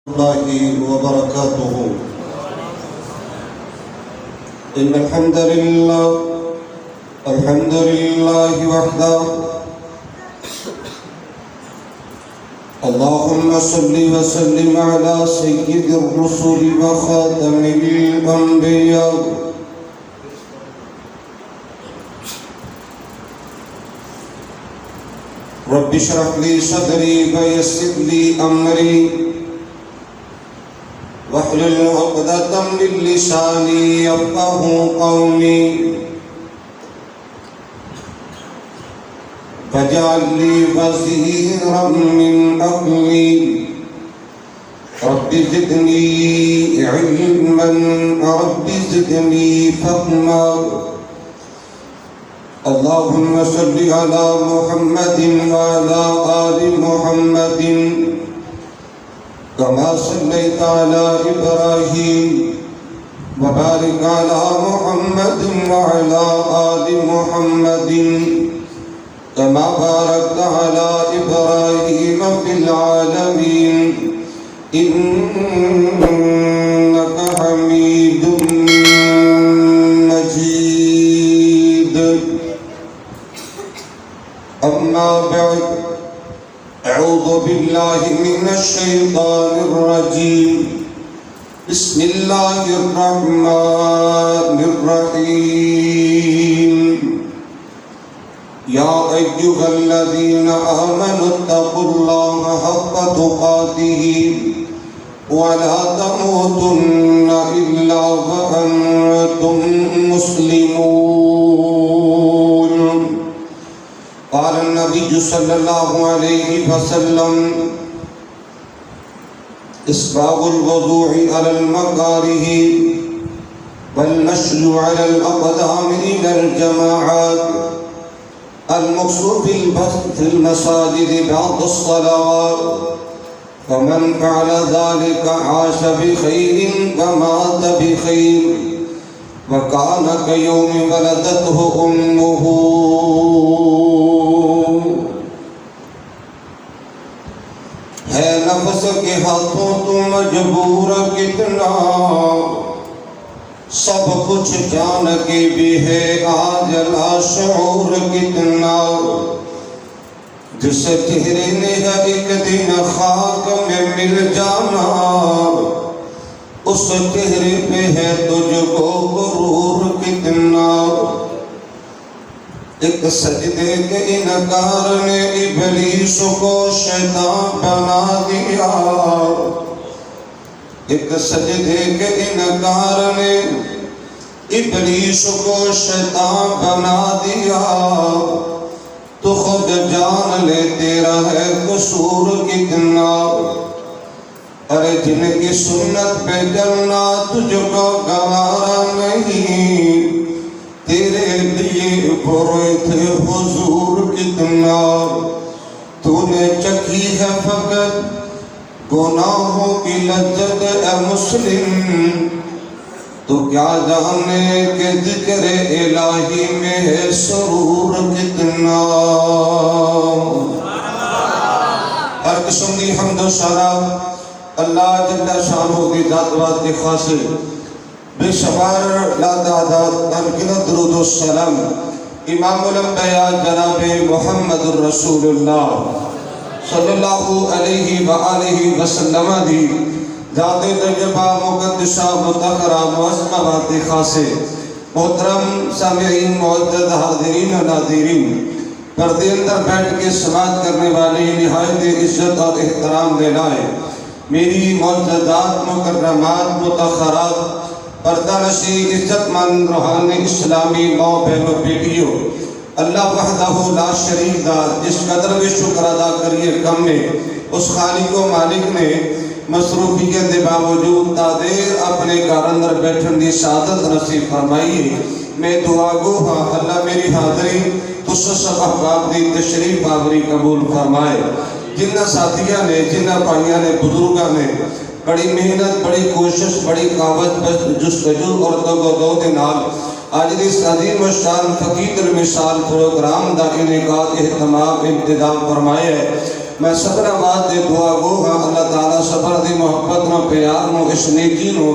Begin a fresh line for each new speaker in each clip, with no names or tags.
الله وبركاته. إن الحمد لله وحده. اللهم صل وسلم على سيد الرسل وخاتم الأنبياء رب اشرح لي صدري ويسر لي أمري واحلل عقدة من لساني يفقهوا قولي واجعل لي وزيرا من أهلي رب زدني علما رب زدني فهما. اللهم صل على محمد وعلى آل محمد كما صليت على إبراهيم وبارك على محمد وعلى آل محمد كما باركت على إبراهيم في العالمين إنك حميد مجيد. أما بعد، أعوذ بالله من الشيطان الرجيم. بسم الله الرحمن الرحيم. يا أيها الذين آمنوا اتقوا الله حق تقاته ولا تموتن إلا وأنتم مسلمون. قال النبي صلى الله عليه وسلم: إسباغ الوضوء على المكاره والمشي على الأقدام إلى الجماعات المقصود في المساجد بعد الصلوات فمن فعل ذلك عاش بخير ومات بخير وكان كيوم ولدته أمه. ہے نفس کے ہاتھوں تو مجبور کتنا، سب کچھ جان کے بھی ہے آج لاشعور کتنا. جس چہرے نے ہے ایک دن خاک میں مل جانا، اس چہرے پہ ہے تجھ کو غرور کتنا. ایک سجدے کے انکار نے ابلیس کو شیطان بنا دیا. ایک سجدے کے انکار نے ابلیس کو شیطان بنا دیا. تو خود جان لے تیرا ہے قصور کتنا. ارے جن کی سنت پہ چلنا تجھ کو گوارا نہیں، تیرے لیے برے تھے حضور کتنا. تو نے چکھی ہے فقط گناہوں کی لذت اے مسلم، تو کیا جانے کہ ذکر الہی میں ہے سرور کتنا. ہر قسم کی حمد و ثنا اللہ جل شانہ کی ذات وات کی خاص بے شمار لا تعداد انگنت درود و سلام امام الانبیاء جناب محمد الرسول اللہ صلی اللہ علیہ وآلہ وسلم دی ذات طیبہ مقدسہ مطہرہ معظمہ بات خاصے. محترم سامعین، معزز حاضرین و ناظرین، پردے اندر بیٹھ کے سماعت کرنے والے نہایت عزت اور احترام دلائے میری معززات مکرمات مطہرات پردہ نشی عزت مند روحانی اسلامی ماں بہن و بیٹیوں، اللہ وحدہ لا شریک دا جس قدر بھی شکر ادا کریے کم میں اس خالق و مالک نے مصروفیت دے باوجود تادیر اپنے گھر اندر بیٹھن دی سعادت نصیب فرمائیے. میں دعا گو ہاں اللہ میری حاضری تس سب احباب دی تشریف آوری قبول فرمائے. جنہ ساتھیاں نے، جنہ پائیاں نے، بزرگاں نے بڑی محنت، بڑی کوشش، بڑی قاوت جستجو اور دو دے نال آج اس عظیم و شان فقید المثال پروگرام دا انعقاد اہتمام انتظام فرمائے ہے. میں صبر آباد دے دعا گو ہاں اللہ تعالیٰ صبر دی محبت نو پیار نو اس نیکی نو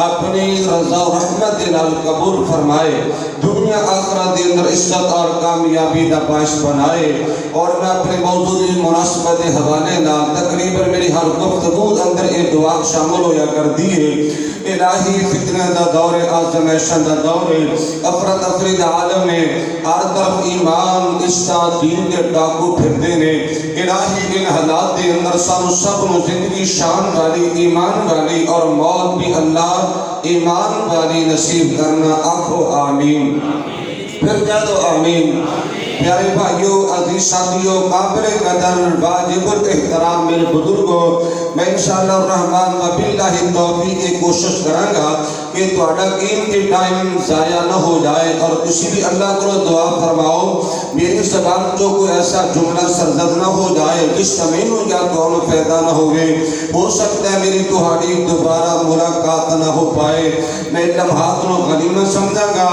اپنی رضا و رحمت دے نال قبول فرمائے، دنیا آخرت دے اندر عزت اور کامیابی دا باعث بنائے۔ اور میں اپنے موضوع دی مناسبت حوالے نال تقریباً میری ہر گفتگو اندر یہ دعا شامل ہویا کر دیئے۔ الہی فتنہ دا دور آزمائشن دا دور افراد افرید عالم میں ہر طرف ایمان اسلام دین کے ڈاکو پھردے نے، الہی ان حالات دے اندر سانو سب نو زندگی شان والی ایمان والی اور موت بھی اللہ ایمان والی نصیب کرنا، آنکھو آمین، پھر کہہ دو آمین۔ پیارے بھائیو، عزیز ساتھیو، قابل قدر واجب الاحترام میرے بزرگوں، میں انشاءاللہ الرحمن و باللہ توفیق کی کوشش کروں گا کہ تہاڈا قیمتی ٹائم ضائع نہ ہو جائے، اور کسی بھی اللہ کو دعا فرماؤ میری زبان جو کوئی ایسا جملہ سرزد نہ ہو جائے جس سے مینوں یا تو پیدا نہ ہوئے، ہو سکتا ہے میری تہاڈی دوبارہ ملاقات نہ ہو پائے۔ میں لمحات نو غنیمت سمجھاں گا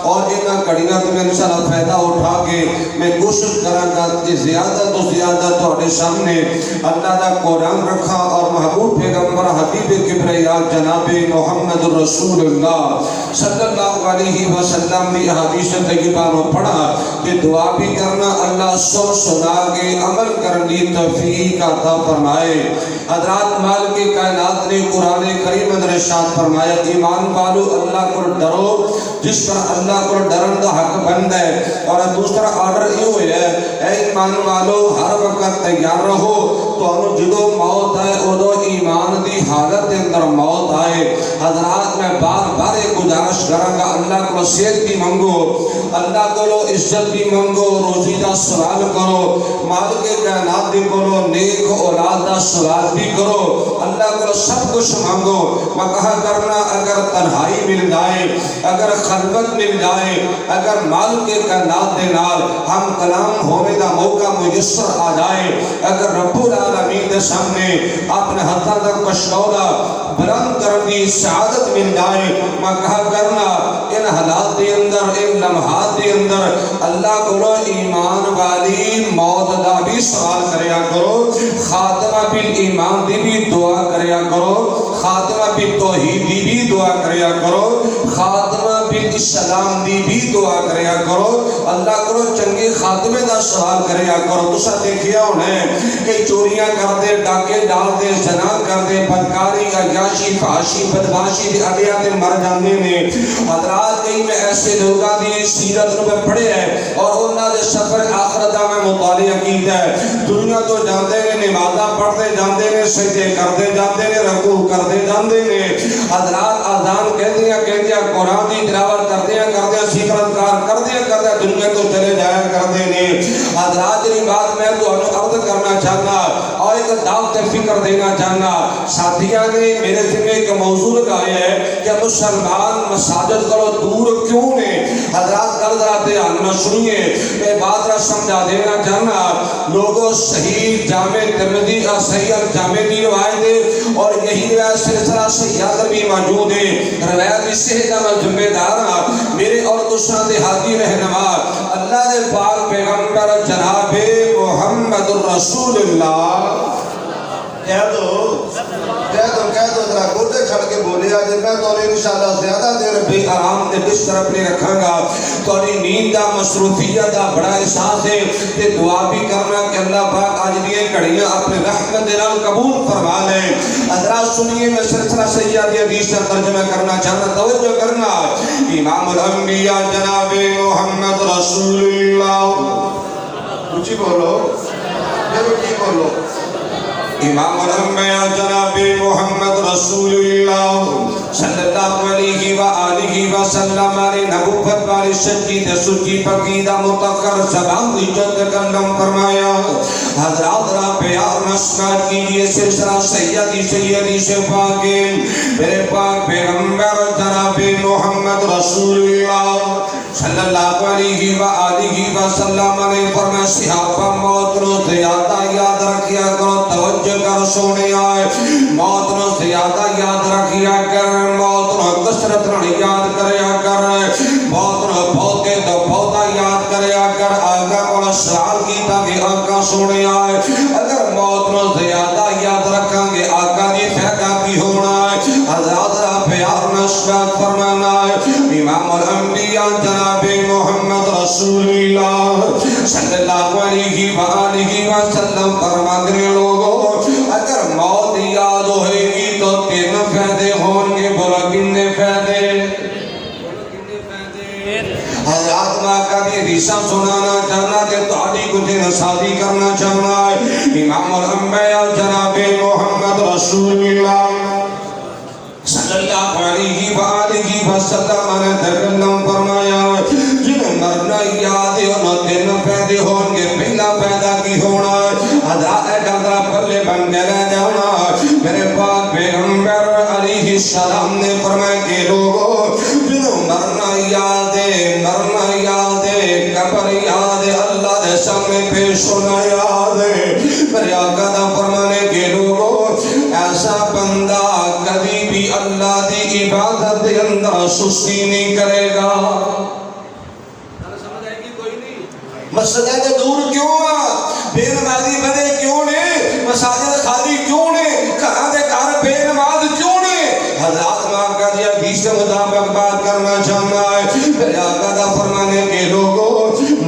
اور انہاں کڑیاں تو میں انشاءاللہ فائدہ اٹھا کے میں کوشش کراں گا کہ زیادہ تو زیادہ تہاڈے سامنے اللہ دا قرآن رکھا اور محبوب پیغمبر حبیب کبریاء جناب محمد رسول اللہ صلی اللہ علیہ وسلم کی احادیث طیبہ نو پڑھا کہ دعا بھی کرنا، اللہ سنا کے عمل کرنے توفیق عطا فرمائے۔ حضرات مالک کائنات نے قرآن کریم اندر ارشاد فرمایا، ایمان والو اللہ کو ڈرو جس پر اللہ کو ڈرن دا حق بند ہے، اور دوسرا آرڈر یہ ہوئے ہے اے ایمان والو ہر وقت تیار رہو تو جدو موت آئے ادو ایمان دی حالت اندر موت آئے۔ حضرات میں بار بار گزارش کراں گا، اللہ کو صحت بھی منگو، اللہ کو عزت بھی منگو، روزی دا سوال کرو، مالک کائنات دی کرو، نیک اولاد دا سوال بھی کرو، اللہ کو سب کچھ مانگو۔ میں کہا کرنا اگر تنہائی مل جائے، اگر خلوت مل جائے، اگر مالک کائنات دے نال ہم کلام ہونے دا موقع میسر آ جائے، اگر رب العالمین دے سامنے اپنے ہاتھاں دا کشکولہ بلند کرن دی سعادت مل جائے، میں کہا کرنا ان حالات دے اندر، ان لمحات دے اندر اللہ کو ایمان والی موت دا بھی سوال کریا کرو، خاتمہ بالایمان دی بھی دعا کریا کرو، خاتمہ بالتوحید دی بھی دعا کریا کرو، خاتمہ بالاسلام دی بھی دعا کریا کرو، اللہ کو چنگے خاتمے دا سوال کریا کرو۔ تسا دیکھیا ہونے کہ چوریاں کر دے، ڈاکے ڈال دے، زنا کر دے، بدکاری، عیاشی، فحاشی، بدماشی دی اڈیاں تے مر جاندے نے۔ حضرات کئی میں ایسے لوگاں دی سیرت نو میں پڑھے ہیں اور انہاں دے سفر آخرت دا میں مطالعہ کیتا ہے، دنیا تو جاندے نے، نمازاں پڑھتے جاندے نے، سجدے کرتے جاندے نے، رکوع کرتے جاندے نے۔ حضرات اذان کہندیاں قرآن دی تلاوت کردیاں ذکر کردیاں دنیا تو چلے جایا کرتے نے۔ حضرات جی بات میں تو عرض کرنا چاہنا اور ایک دعوت فکر دینا چاہنا، ساتھیاں نے میرے ذمہ ایک موضوع لگایا ہے کہ مسلمان مساجد کرو دور کیوں نے۔ حضرات کل ذرا دھیان نہ سنیے، میں بات را سمجھا دینا چاہنا، لوگوں صحیح جامع ترمذی اور صحیح الجامع کی روایت ہے اور یہی روایت سلسلہ صحیح بھی موجود ہے، روایت اس سے میں ذمہ دار ہوں، میرے اور دوسرا دیہاتی رہنما اللہ دے پاک پیغمبر جناب محمد رسول اللہ کہہ دو ذرا گردے کھڑ کے بولے آج میں تو انشاءاللہ زیادہ دیر بے آرام دے بستر اپنے رکھاں گا، تو نیند دا مصروفیت دا بڑا احساس ہے تے دعا بھی کرنا کہ اللہ پاک آج یہ گھڑیاں اپنے رحمت دے نال قبول فرما لے۔ حضرات سنیے میں سلسلہ سیاہ دی حدیث کا ترجمہ کرنا چاہنا، توجہ کرنا، امام الانبیاء جناب محمد رسول اللہ، اونچی بولو، یہ بولو، امام الانبیاء جناب محمد رسول اللہ صلی اللہ علیہ وآلہ وسلم نے نبوت والی سچی تے سچی پقیدہ متقر زبان دی جد کلم فرمایا۔ حضرات را پیار نسکات کیجئے سلسلہ سیدی سے پاکے، میرے پاک پیغمبر جناب محمد رسول اللہ صلی اللہ علیہ وآلہ وسلم نے فرمایا، صحابہ موت نو زیادہ یاد رکھیا کرو، توجہ کر سونے آئے، موت نو زیادہ یاد رکھیا کر، موت نو کسرت نو یاد کریا کر، موت نو بہتے تو بہتا یاد کریا کر۔ آگا کو سوال کیتا کہ آقا سونے آئے، اگر ارشاد فرمانا ہے امام الانبیاء جناب محمد رسول اللہ صلی اللہ علیہ وآلہ وسلم فرماتے ہیں لوگوں اگر موت یاد ہوئے گی تو 3 فائدے ہوں گے، بولا کتنے فائدے؟ حضرات ماں کا بھی حدیثہ سنانا چاہنا کہ تحری کچھ نصادی کرنا چاہنا ہے امام الانبیاء جناب محمد رسول اللہ صلی اللہ علیہ وآلہ وسلم نے تکلم فرمایا جنہیں مرنا یاد ہے انہوں 3 فائدے ہوں گے۔ پہلا فائدہ کی ہونا حضرات ایک اندرہ پلے بن کے رہ جانا میرے پاک پیغمبر علیہ السلام نے فرمایا کہ لوگوں جنہیں مرنا یاد ہے، مرنا یاد ہے، قبر یاد ہے، اللہ دے سامنے پیش ہونا یاد ہے، میرے آقا دا فرمانے کے لوگوں ایسا بندہ کبھی بھی اللہ دی عبادت دے اندر سستی نہیں کرے گا۔ سمجھ آئے گی کوئی نہیں؟ مسجد کے دور کیوں بے نمازی بنے کیوں نے؟ مساجد خالی کیوں نے؟ گھراں دے گھر بے نماز کیوں نے؟ حضرات معاف کر دیا حدیث کے مطابق بات کرنا چاہنا ہے میرے آقا دا فرمانے کے لوگوں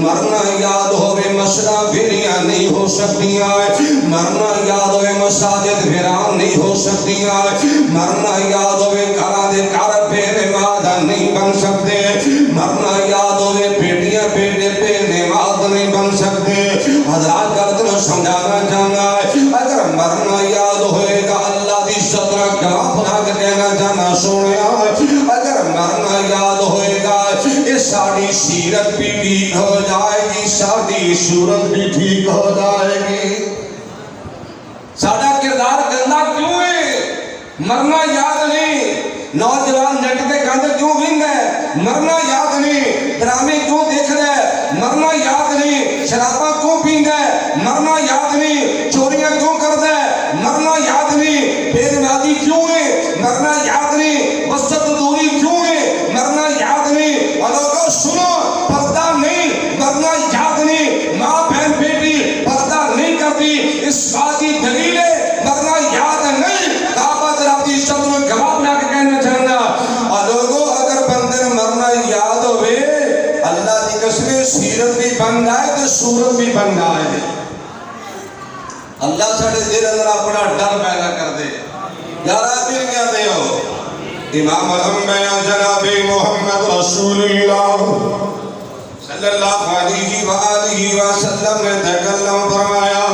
مرنا یاد ہوئے مسجدہ پھریاں نہیں ہو سکتی ہیں، مرنا یاد ہوئے مساجد ویران نہیں ہو سکتی ہیں، مرنا یاد ہوئے گھراں دے گھر بے نماز نہیں بن سکتے، مرنا یاد ہوئے بیٹیاں بیٹے بے نماز نہیں بن سکتے۔ حضرات گردن سمجھانا چاہنا ہے اگر مرنا یاد ہوئے گا اللہ دی صدرہ گواہ بنا کے کہنا چاہنا سونے اگر مرنا یاد ہوئے گا ساری سیرت بھی ٹھیک ہو جائے گی، ساری صورت بھی ٹھیک ہو جائے گی۔ ساڑھا کردار گندہ کیوں ہے؟ مرنا یاد نہیں۔ نوجوان نیٹ پہ گاندے کیوں بھینگ ہے؟ مرنا یاد نہیں۔ ڈرامے کیوں دیکھ رہے؟ مرنا یاد نہیں۔ شرابہ کیوں پینگ ہے؟ مرنا یاد نہیں۔ چوریاں کیوں کر دے؟ مرنا یاد نہیں۔ بے نمازی کیوں ہے؟ مرنا یاد نہیں۔ وسط دوری کیوں ہے؟ مرنا یاد نہیں۔ اور لوگوں سنو پردہ نہیں، مرنا یاد نہیں۔ ماں بہن بیٹی پردہ نہیں کرتی، اس بات کی دلیل ہے مرنا یاد نہیں۔ کعبہ رب دی صدر میں گواہ بنا کے کہنا چاہنا اور لوگوں اگر بندے مرنا یاد ہوئے اللہ دی قسم سیرت بھی بن جائے تو صورت بھی بن جائے۔ اللہ ساڑھے دل اندر اپنا ڈر پیدا کر دے۔ یارہ دل کیا دے ہو امام الانبیاء جناب محمد رسول اللہ صلی اللہ علیہ وآلہ وسلم نے تکلم فرمایا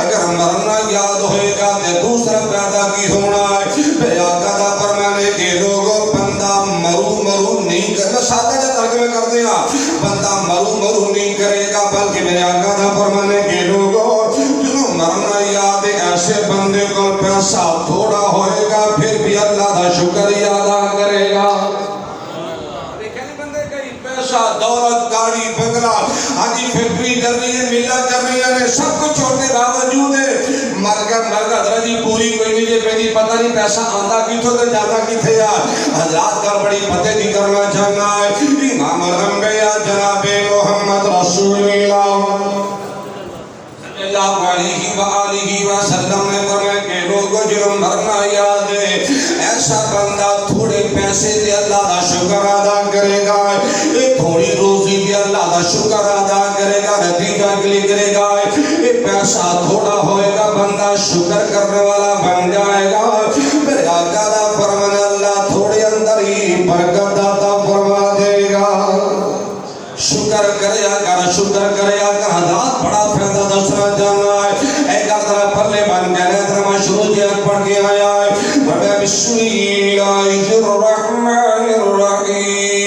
اگر مرنا یاد ہوئے گا تو دوسرا پیدا کی ہونا ہے بے آقا دا فرمانے کے لوگوں بندہ مرو نہیں کرنا ساتھ جا ترجمہ کر دیا بندہ مرو نہیں کرے گا بلکہ میرے آقا دا فرمانے کے لوگوں جنہوں مرنا یاد ہے ایسے بندے کو پیسہ تھوڑا ہوئے گا پھر بھی اللہ دا شکریہ ادا کرے گا۔ دولت گاڑی بنگلہ آجی فیکٹری کر رہی ہے ملت کر رہی ہے سب کچھ چھوڑنے باوجود ہے مرگت رجی پوری کوئی نہیں پہنی پتہ نہیں پیسہ آندہ کی تو جاتا کی تھے یار حضرات کا بڑی پتہ نہیں کرنا چاہنا ہے امام الانبیاء جناب محمد رسول اللہ صلی اللہ علیہ وآلہ وسلم نے فرمایا کہ لوگوں جنہوں مرنا یاد ہے ایسا بندہ تھوڑے پیسے دے اللہ دا شکر ادا کرے گا تھوڑی روزی دے اللہ دا شکر ادا کرے گا نتیجہ کلی کرے گا یہ پیسہ تھوڑا ہوئے گا بندہ شکر کرنے والا بن جائے گا میرے آقا دا فرمان اللہ تھوڑے اندر ہی برکت عطا فرما دے گا شکر کرے اگر حضرات بڑا فائدہ دسنا جانا ہے ایک طرح پھلے بن گئے درما شروع جیت پڑھ کے آیا ہے بسم اللہ الرحمن الرحیم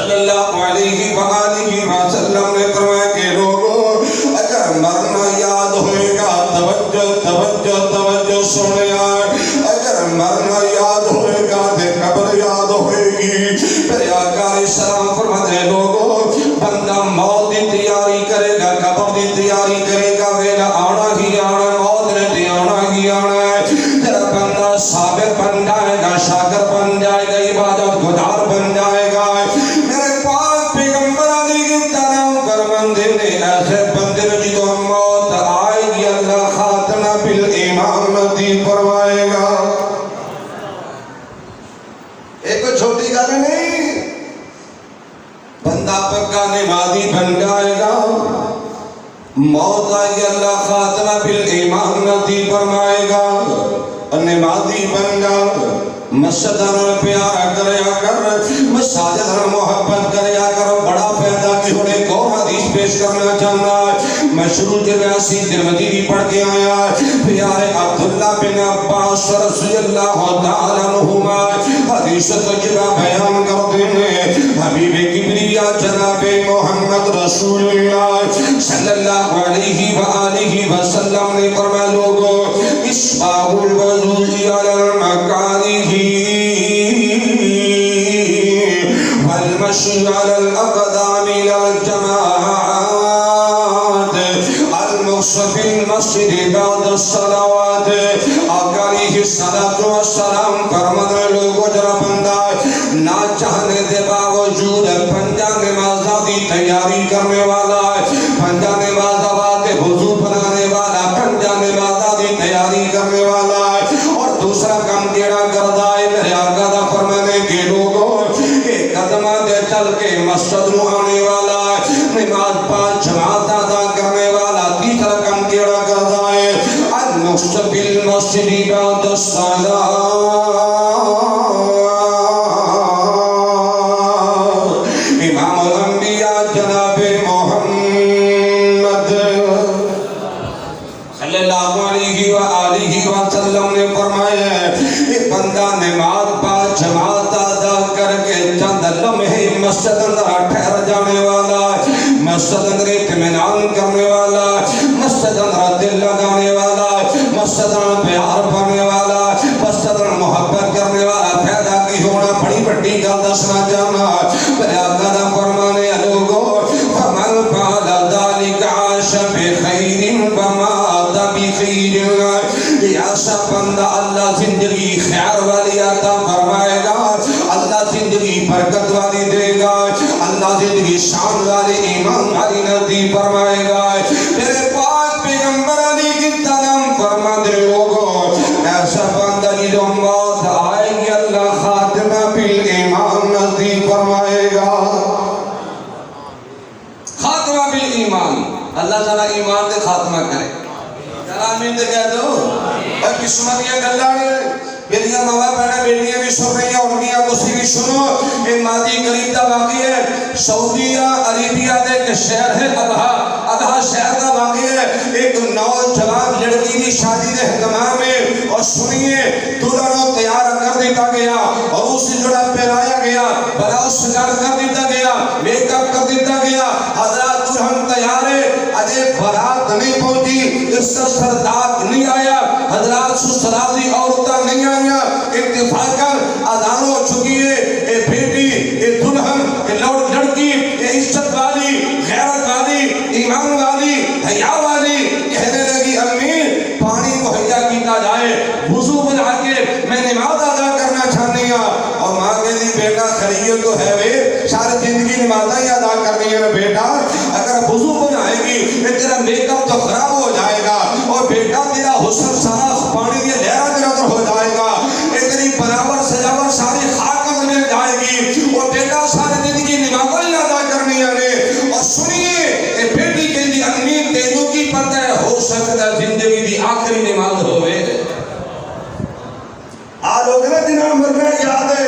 صلی اللہ علیہ وآلہ وسلم نے فرمایا کہ لوگوں اگر مرنا یاد ہوئے گا توجہ توجہ توجہ سنیا اگر مرنا یاد ہوئے گا تو قبر یاد ہوئے گی پھر آقا علیہ السلام فرماتے ہیں لوگوں بندہ موت کی تیاری کرے گا قبر کی تیاری کرے گا ویلا آنا ہی آنا موت نے تے آنا ہی آنا ہے جب بندہ صابر بن جائے گا شاکر بن جائے گا عبادت گزار بن جائے گا میرے پاک پیغمبر علیہ السلام فرماتے ہیں ایسے بندے نے جو موت آئے گی اللہ خاتمہ بالایمان نصیب فرمائے گا ایک چھوٹی گل نہیں بندہ پکا نمازی بن جائے گا موت آئے گی اللہ خاتمہ بالایمان نصیب فرمائے گا نمازی بن جا مسجد میں پیار کریا کر مساجد میں محبت کریا کر بڑا فائدہ کی ہونے کو حدیث پیش کرنا چاہنا ہے میں شروع جراسی ترمذی پڑھ کے آیا پیارے عبداللہ بن عباس رضی اللہ تعالیٰ عنہما حدیث تجربہ بیان کرتے ہیں حبیب کبریا جناب محمد رسول اللہ صلی اللہ علیہ وآلہ وسلم نے فرمایا لوگوں اسباب الوضوء علی المکارہ والمشي على الأقدام إلى الجماعات المقص في المسجد بعد الصلوات عليه الصلاة والسلام فرماتے لوگوں جرا بندہ نہ چاہنے دے باوجود پنجا نمازہ دی تیاری کرنے والا پنجا نمازہ بات وضو بنانے والا پنجا نمازہ دی تیاری کرنے والا اور دوسرا کام کیڑا کردا ہے میرے آقا دا فرمانے کے لوگوں قدمہ دے چل کے مسجد میں آنے والا نماز پانچ جماعت ادا کرنے والا تیسرا کام کیڑا کردا ہے المقص بالمسجد بعد الصلاة امام الانبیاء جناب محمد صلی اللہ علیہ وآلہ وسلم نے فرمایا ایک بندہ نماز پانچ جماعت ادا کر کے چند لمحے مسجد اندر ٹھہر جانے والا مسجد اندر اطمینان کرنے والا مسجد اندر دل لگانے والا مسجد اندر پیار پانے والا مسجد اندر محبت کرنے والا فائدہ کی ہونا بڑی بڑی گل دسنا چاہنا میرے آقا دا فرمانے لوگوں فمن فعل ذلك عاش بخیر ومات بخیر ایسا بندہ اللہ زندگی خیر والی عطا فرمائے گا اللہ زندگی برکت والی دے گا اللہ زندگی شان والی ایمان والی نصیب فرمائے گا میرے پاک پیغمبر علیہ السلام فرماتے لوگوں ایسا بندہ جو موت آئے گی اللہ خاتمہ بالایمان نصیب فرمائے گا خاتمہ بالایمان اللہ تعالیٰ ایمان دے خاتمہ کرے آمین دے کہہ دو اور قسمتیاں گلہ نے میریاں ماما پہنے بیٹیاں بھی سن رہی ہیں ان کی آگوسی بھی سنو یہ مادی قریب دا واقعی ہے سعودیہ عربیہ دے ایک شہر ہے ادھا شہر دا واقعی ہے ایک نوجوان لڑکی دی شادی دے اہتمام میں اور سنیے دلہنوں تیار کر دیتا گیا اور اسے جڑا پہنایا گیا بلاؤز سجار کر دیتا گیا میک اپ کر دیتا گیا حضرات دلہن تیار ہے اجے برات نہیں پہنچی اس کا سردار نہیں آیا حضرات سسرالی عورتیں نہیں آیا اتفاقاً اذان ہو چکی ہے اے بیٹی اے دلہن اے لڑکی اے عزت والی غیرت والی ایمان والی حیا والی کہنے لگی امی پانی مہیا کیتا جائے وضو بنا کے میں نماز ادا کرنا چاہنی ہوں اور ماں کہتی بیٹا خریت تو ہے وے ساری زندگی نمازیں ہی ادا کرنی ہے بیٹا اگر وضو بنائے گی تیرا میک اپ تو خراب ہو جائے گا اور بیٹا تیرا حسن سارا پانی کی لہرا تیرا تو ہو جائے گا تیری برابر سجاوٹ ساری خاک میں مل جائے گی اور بیٹا ساری زندگی نمازیں ہی ادا کرنی ہے اور سنیے اے بیٹی کے لیے امی تینوں کی پتہ ہے ہو سکتا زندگی دی آخری نماز ہوئے لوگ نے دنوں مرنے یاد ہے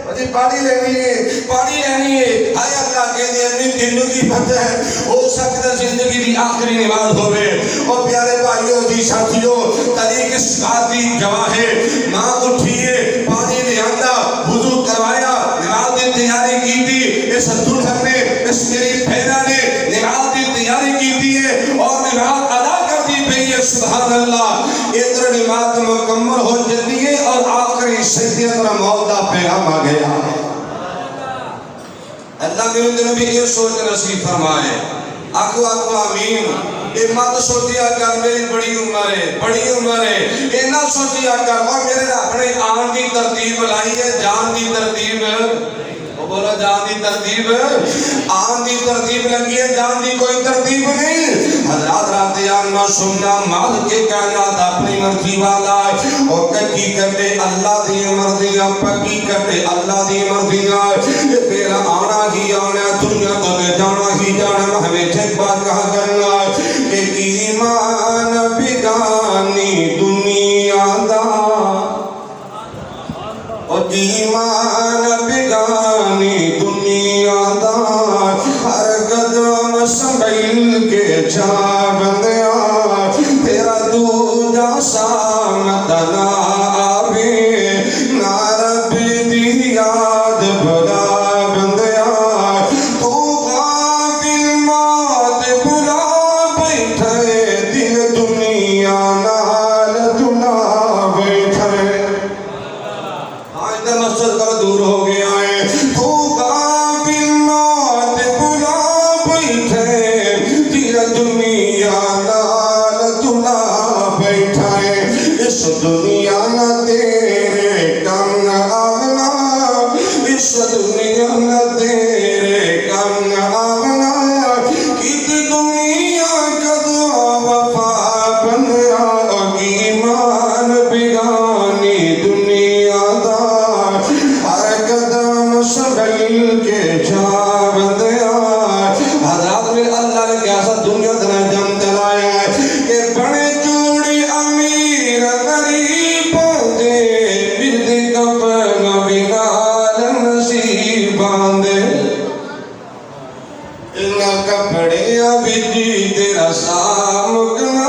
مجھے پانی لینی ہے آئے اللہ کے لیے اپنی دلوں کی پتہ ہے ہو سکتا زندگی دی آخری نماز ہوئے اور پیارے بھائیوں دی ساتھیوں طریق اس بات دی گواہ ہے ماں اٹھیے پانی لے آندا وضو کروایا نماز دی تیاری کی تھی اس دلہن نے اس میری بہنہ نے نماز کی تیاری کی دی ہے اور نماز ادا کرتی پئی ہے سبحان اللہ ادھر نماز مکمل ہو جاتی ہے اور آخری سجدے پر موت کا پیغام آ گیا اللہ میرے نبی یہ سوچ نصیب فرمائے آخو آخو آمین اے مت سوچیا کر میری بڑی عمر ہے اے نہ سوچیا کر وہ میرے اپنے آن کی ترتیب لائی ہے جان کی ترتیب وہ بولا جان کی ترتیب آن کی ترتیب لگی ہے جان کی کوئی ترتیب نہیں حضرات رات نہ سننا مال کے کائنات اپنی مرضی والا ہے اور کچی کرتے اللہ دی مرضی پکی کرتے اللہ دی مرضی ہے تیرا آنا ہی آنا دنیا کو لے جانا ہی جانا ہمیں ایک بات کہا کرنا کہ ایمان بگانی دنیا دا اور ایمان بگانی دنیا دا ہر قدم سنبھل کے جا بندیا تیرا دوجا سامت نہ آوے نہ رب دی یاد بلا بندیا تو غافل مات بلا بیٹھے دل دنیا نال دلا بیٹھے آج مسجد کا دور ہو گیا ہے تو غافل مات بلا بیٹھے دل دنیا نال دلا بیٹھے اس دنیا نہ تیرے کم آنا اس دنیا نہ تیرے کم آنا کت دنیا کدو وفا بنیا ایمان بگانی دنیا دا ہر قدم سنبھل کے جا بندیا حضرات میں اللہ نے کیسا دنیا دنا جم چلایا ہے کہ بڑے چوڑی امیر غریب باندے برد کفن بنال نصیب باندے انہا کپڑے بج تیرا سامکنا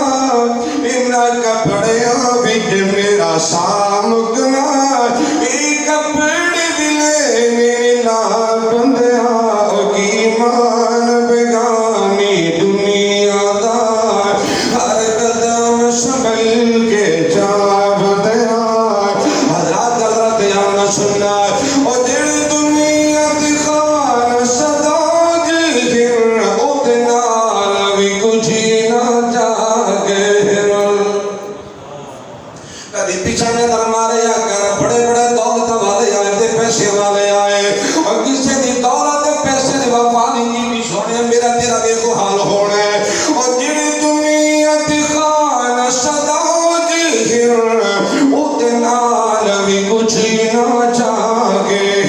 انہا کپڑے بج میرا سامکنا ایک کپڑے بلے نیلا بندیا ایمان بگانی دنیا دا ہر قدم سنبھل کے جا بندیا حضرات حضرت یا سننا اور جڑ دنیا دکھان صدا جہر اتنا لوی کچھ نہ جاگے کدھی پیچھے نظر مارے یا کر بڑے بڑے دولت والے آئے تھے پیسے والے آئے اور کسی دی دولت پیسے دی وفا نہیں کی سونے میرا تیرا بے کو حال ہونا ہے اور جڑی دنیا دکھان صدا جہر اتنا لوی کچھ نہ جاگے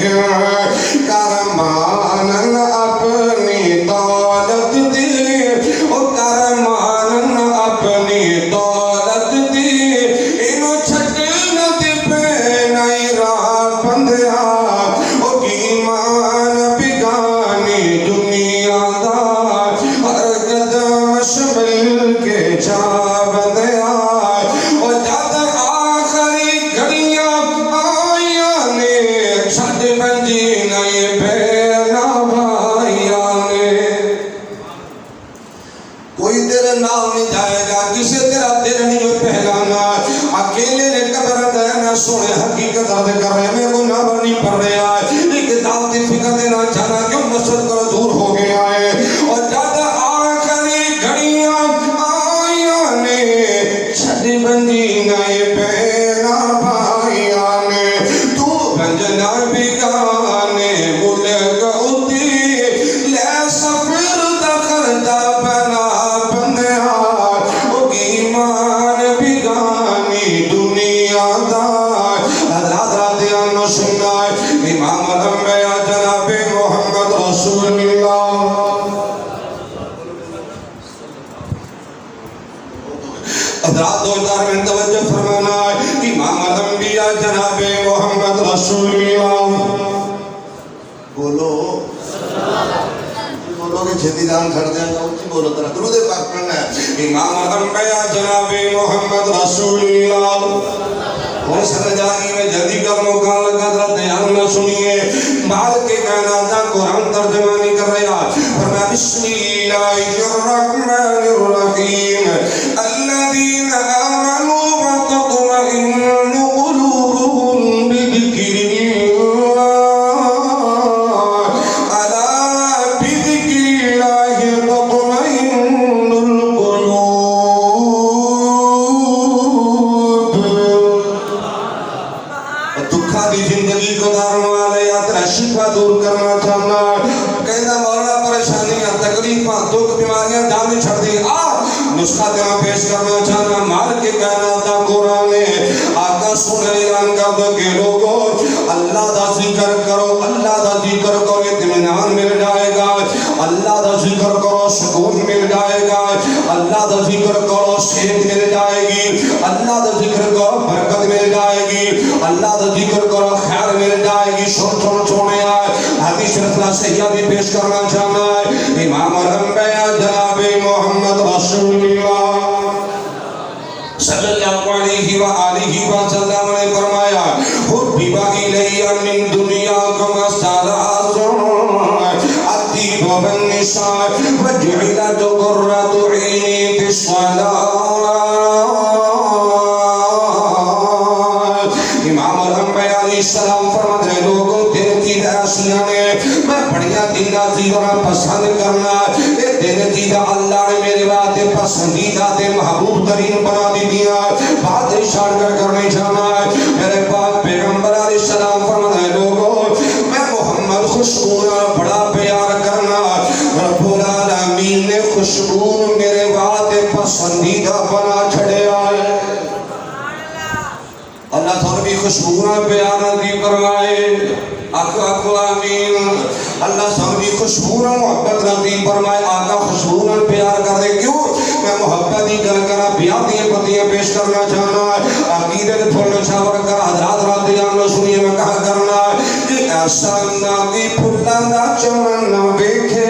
کرمان اپنی دولت دی اور کرمان اپنی دولت دی انہوں چھٹن دی پہ نئی راہ بندیا اور ایمان بگانی دنیا دا ہر قدم سنبھل کے جا بندیا اور جب آخری گھڑیاں آئیاں نے چھٹ بنجی نئی بہنا بھائیاں نے کوئی تیرے نام نہیں جائے گا کسی تیرا دل نہیں پہلانا اکیلے نے قبر دینا سونے حقیقت درد کر رہے میں کو نہ بنی پڑ رہا ہے ایک دعوتی فکر دینا چاہنا کیوں مسجد کر دور ہو گیا ہے اور جب آخری گھڑیاں آئیاں نے چھٹ بنجی نئے بہنا بھائیاں نے تو بنجنا بگانے ملک اتی لے سفر دخل دا بنا بندیا او ایمان بگانی دنیا دا حضرات دیانو سننا امام الانبیاء جناب محمد رسول اللہ حضرات دو چار منٹ توجہ فرمانا امام الانبیاء جناب محمد رسول اللہ بولو بولو کہ چھتی جان کھڑ دیں گا اچھی بولو ترہ درود پاک پڑھنا ہے امام الانبیاء جناب محمد رسول اللہ اور سرجانی میں جلدی قدموں کا لگا تھا دھیان نہ سنیے مالک کائنات کا قرآن ترجمانی کر رہا فرمایا بسم اللہ الرحمن الرحیم الذین آمنوا وتطمئن قلوبهم بذکر شفا دور کرنا چاہنا کہنا مولانا پریشانیاں تکلیفاں دکھ بیماریاں جانے چھڑ دی نسخہ دینا پیش کرنا چاہنا مال کے کائنات دا قرآن آقا سن اعلان کر دو کہ لوگو اللہ دا ذکر کرو اللہ دا ذکر کرو اطمینان مل جائے گا اللہ دا ذکر کرو سکون مل جائے گا اللہ دا ذکر کرو صحت مل جائے گی اللہ دا ذکر کرو برکت مل جائے گی اللہ دا ذکر کرو خیر مل جائے گی چھوڑنے آئے حدیث رفلا سیدہ بھی پیش کرنا چاہنا ہے امام الانبیاء جناب محمد رسول اللہ صلی اللہ علیہ وآلہ وسلم نے فرمایا حبیب الیہ من دنیاکم الثلاث الطیب والنساء وجعلت قرۃ عینی فی الصلاۃ امام الانبیاء علیہ السلام فرماتے ہیں لوگوں دل کی راسیاں نے میں بڑھیا دینا زیورہ پسند کرنا یہ دل کی دا اللہ نے میرے باتیں پسندیدہ دے محبوب ترین بنا دی دیا بات اشار کر کرنے جانا ہے میرے پاک پیغمبر علیہ السلام فرماتے ہیں لوگوں میں محمد خوشبونا بڑا پیار کرنا رب العالمین نے خوشبون میرے باتیں پسندیدہ بنا چھڑے آئے اللہ تعالیٰ بھی خوشبونا پیار نصیب فرمائے اکو آمین اللہ تعالیٰ بھی خوشبونا محبت نصیب فرمائے آقا خوشبونا پیار کر دے کیوں میں محبت ہی کر کر بیاتیں پتیاں پیش کرنا چاہنا ہے عقیدت تھوڑا چھاور کر حضرات راتی آنگا سنیے میں کہا کرنا ہے کہ ایسا ناکی پھلا نا چمن نہ بیکھے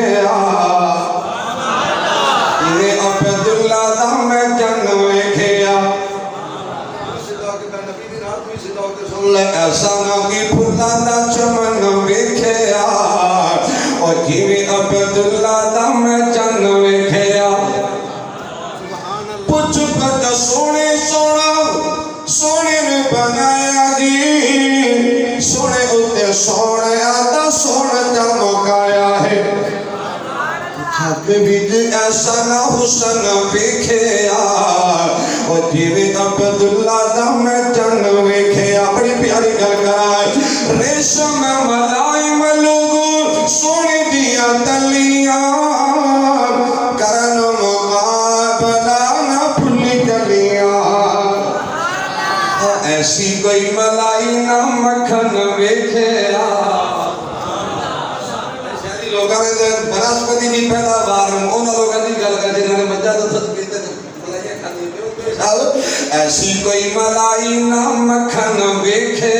یہ عبداللہ دا میں جن بیکھے ایسا ناکی پھلا دا چمن بیکھے اور جیوے عبداللہ دا میں جن بیکھے پچھ پت سونے سونا سونے میں بنایا جی سونے اتے سونے آدھا سونا چمکایا ہے حق بیج ایسا نہ حسن بیکھے اور جیوے عبداللہ دا میں جن بیکھے بڑی پیاری گل کرائے ریشم ملائم لوگوں سونے دیا تلیاں کرن مقابلہ نہ بھلی گلیاں ایسی کوئی ملائی نہ مکھن بیکھے لوگاں نے بناسپتی کی پیداوار انہوں لوگاں نے گل کر جنہوں نے بچہ تو سب کہتے ہیں ایسی کوئی ملائی نہ مکھن بیکھے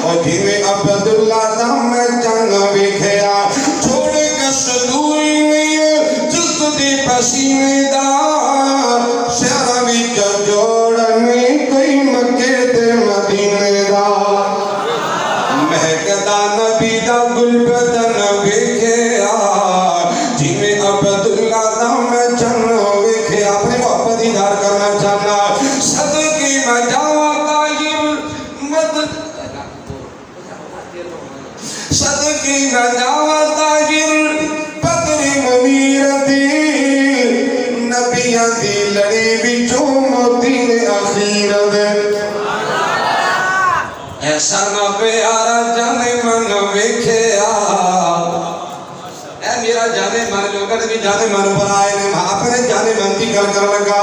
اور جیوے عبداللہ دا میں جن بیکھے چھوڑ کس دوئی میں جس دی پسینے دار شہر وچ جوڑنے کوئی مکے تے مدینے دار مہکدا نبی دا گل بدن بیکھے جیوے عبداللہ دا میں جن بیکھے اپنی محبت ادھار کرنا چاہنا صدقی میں جاوہ تاجر مدد صدقی میں جاوہ تاجر پتری منیر دی نبیاں دی لڑی بھی جو موتی نے اخیر دے ایسا نہ پیارا جانے من ویکھے اے میرا جانے من لوگوں نے بھی جانے من بنائے نے اپنے جانے من کی گل کر لگا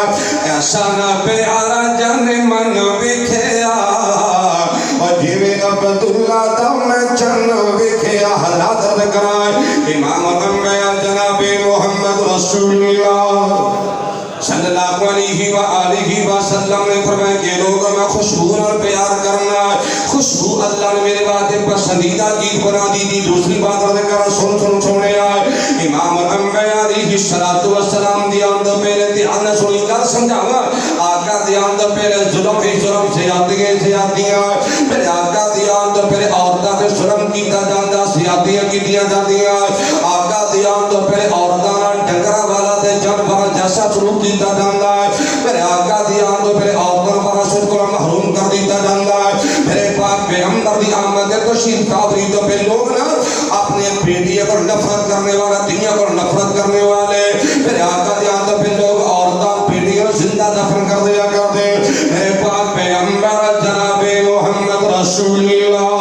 ایسا نہ پیارا جانے من ویکھے اور جیوے عبداللہ دا میں جن ویکھے حضرات عرض کرائے امام الانبیاء جناب محمد رسول اللہ صلی اللہ علیہ وآلہ وسلم نے فرمایا کہ لوگوں میں خوشبو اور پیار کرنا خوشبو اللہ نے میرے باتیں پسندیدہ گیت بنا دی تھی دوسری بات رضا کر سنے آئے امام الانبیاء علیہ السلام دیان دو پہلے دیان سنی کر سمجھا آقا دیان دو پہلے ظلم ظلم زیادتیاں میرے آقا دی آن تو پھر عورتاں تے ظلم کیتا جاندا زیادتیاں کیتیاں جاندیاں آقا دی آن تو پھر عورتاں نال ڈنگراں والا تے جانوراں جیسا سلوک کیتا جاندا میرے آقا دی آن تو پھر عورتاں والا سب کو محروم کر دیتا جاندا میرے پاک پیغمبر دی آمد تشریف آوری تو پھر لوگ نا اپنے بیٹیوں کو نفرت کرنے والا دنیا کو نفرت کرنے والے میرے آقا دی آن تو پھر لوگ عورتاں بیٹیوں زندہ دفن کر دیا کرتے میرے پاک پیغمبر جناب محمد رسول اللہ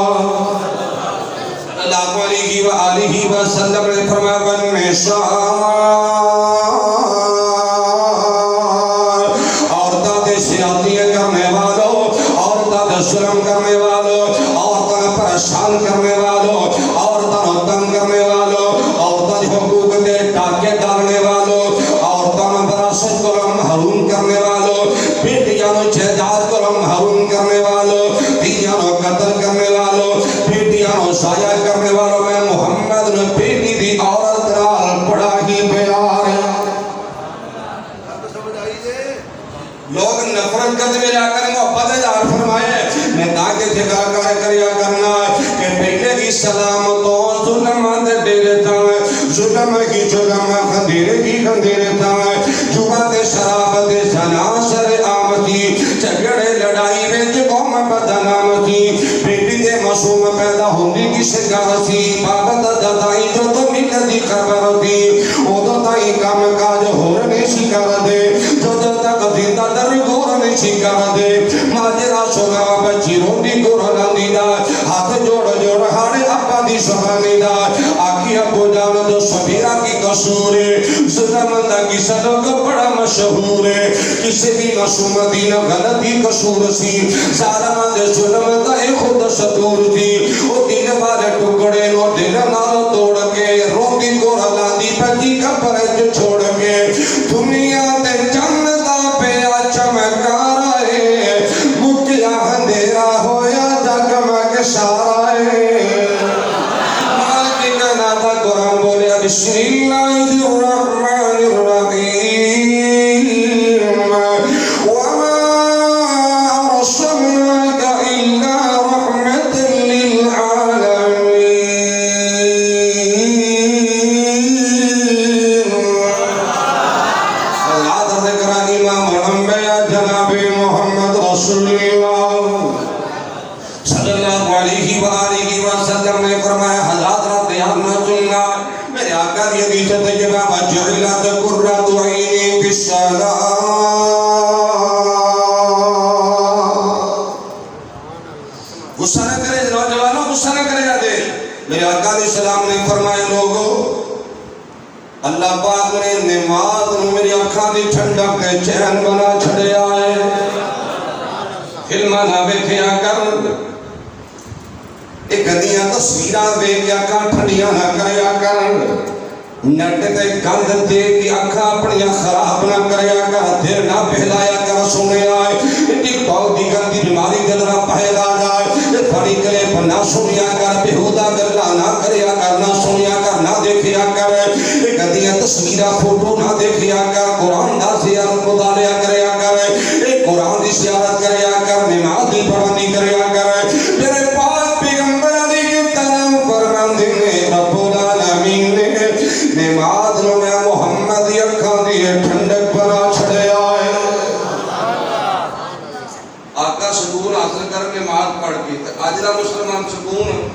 اللہ علیہ وآلہ وسلم نے فرمایا من نساء عورتاں تے زیادتیاں کرنے والوں عورتاں تے ظلم کرنے والوں عورتاں پریشان کرنے والوں عورتاں تنگ کرنے والوں عورتاں حقوق دے ڈاکے ڈالنے والوں عورتاں وراثت کو محروم کرنے والوں بیٹیاں جائیداد کو محروم کرنے والوں بیٹیاں قتل کرنے والوں بیٹیاں ضائع کرنے والوں میں محمد نے بیٹی دی عورت نال بڑا ہی پیار ہے لوگ نفرت کرتے میرے آقا نے محبت اظہار فرمائے میں تاکہ جگہ کریا کرنا کہ پہلے کی سلام تو ظلم دے ڈیرے تھا ظلم کی ظلم خندیرے کی خندیرے تھا جوا دے شراب دے زنا سر آمدی جھگڑے لڑائی میں جو قوم بدنام تھی بیٹی دے معصوم پیدا ہونے کی شکار تھی بابت دادائی جو تو ملت دی خبر تھی او تو تائی کام کاج ہورنے شکار دے جو جو تک زندہ در گورنے شکار دے ماجرہ سنا بچی روٹی گورنا دیدا ہاتھ جوڑ جوڑ ہاڑے اپا دی سہانی دا آکی ابو جان جو سبیرہ کی قصور ہے ظلمندہ کی صدق بڑا مشہور ہے کسی بھی معصوم دین غلطی قصور سی ظالمان دے ظلمندہ خود ستور تھی وہ دل والے ٹکڑے نو دل نال توڑ کے روٹی گورنا دی پتی کپڑے جو چھوڑ کے دنیا تے جنتا پہ چمکا رہے مکیا اندھیرا ہویا جگمگ سارا ہے مالک کا ناتا قرآن بولے بسم اللہ الرحمن الرحیم وما ارسلناک الا رحمت للعالمین حضرات ذکر امام الانبیاء جناب محمد رسول اللہ صلی اللہ علیہ وآلہ وسلم نے فرمایا حضرات را دیان نہ چننا میرے آقا کی حدیث طیبہ وجعلت قرۃ عینی فی الصلاۃ غصہ نہ کرے نوجوانوں غصہ نہ کرے جاتے میرے آقا علیہ السلام نے فرمایا لوگو اللہ پاک نے نماز نو میری آنکھاں دی ٹھنڈک تے چین بنا چھڑیا ہے فلماں نہ ویکھیا کر ایک گندیاں تصویراں ویکھ کے اکھاں ٹھنڈیاں نہ کریا کر نٹ تے گند دے کے اکھاں اپنیاں خراب نہ کریا کر دل نہ بہلایا کر سنیا ٹک ٹاک دی گندی بیماری دل نہ پہلا جائے پڑھی کرے نہ سنیا کر بےہودہ گلاں نہ کریا کر نہ سنیا کر نہ دیکھیا کر ایک گندیاں تصویراں فوٹو نہ دیکھیا کر قرآن دا زیارت مطالعہ کریا کر ایک قرآن دی زیارت کریا کر نماز دی پڑھانی کریا کر میرے پاک پیغمبر علی کے تلام فرماندے نے رب العالمین نے نماز نو میں محمد اکھاں دی ٹھنڈک بنا چھڑیا ہے آقا سکون حاصل کر کے نماز پڑھ کے آجلا مسلمان سکون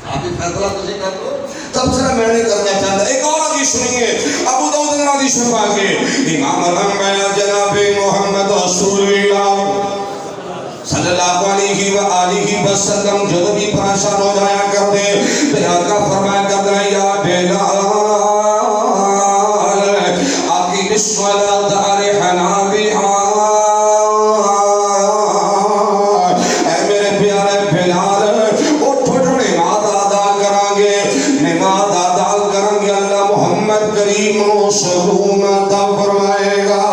آپ فیصلہ تجھے کر دو تبصرہ میں نے کرنا چاہتا ایک اور حدیث سنیے ابو داؤد نے حدیث سنوا کے امام الانبیاء جناب محمد رسول اللہ صلی اللہ علیہ وآلہ وسلم جو بھی پریشان ہو جایا کرتے پھر آقا فرمایا کرتا ہے یا بلال آقی الصلاۃ ارحنا بہا اے میرے پیارے بلال اٹھو نماز ادا کریں گے نماز ادا کریں گے اللہ محمد کریم و سکون عطا فرمائے گا